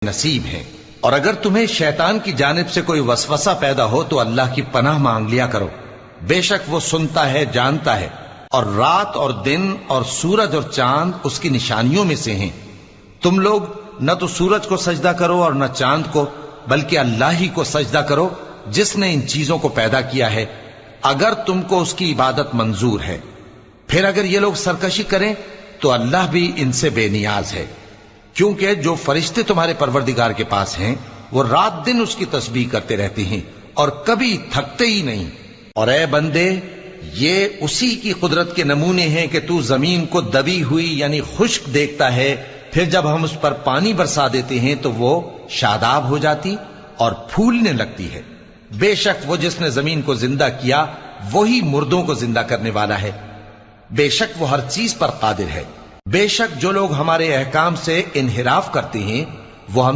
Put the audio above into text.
नसीब हैं। और अगर तुम्हें शैतान की जानिब से कोई वसवसा पैदा हो तो अल्लाह की पनाह मांग लिया करो, बेशक वो सुनता है, जानता है। और रात और दिन और सूरज और चांद उसकी निशानियों में से हैं। तुम लोग न तो सूरज को सजदा करो और न चांद को, बल्कि अल्लाह ही को सजदा करो जिसने इन चीजों को पैदा किया है, अगर तुमको उसकी इबादत मंजूर है। फिर अगर ये लोग सरकशी करें तो अल्लाह भी इनसे बेनियाज है, क्योंकि जो फरिश्ते तुम्हारे परवरदिगार के पास हैं वो रात दिन उसकी तस्बीह करते रहते हैं और कभी थकते ही नहीं। और ए बंदे, ये उसी की कुदरत के नमूने हैं कि तू जमीन को दबी हुई यानी खुश्क देखता है, फिर जब हम उस पर पानी बरसा देते हैं तो वो शादाब हो जाती और फूलने लगती है। बेशक वो जिसने जमीन को जिंदा किया वही मुर्दों को जिंदा करने वाला है। बेशक वो हर चीज पर कादिर है। बेशक जो लोग हमारे अहकाम से इन्हिराफ करते हैं वो हम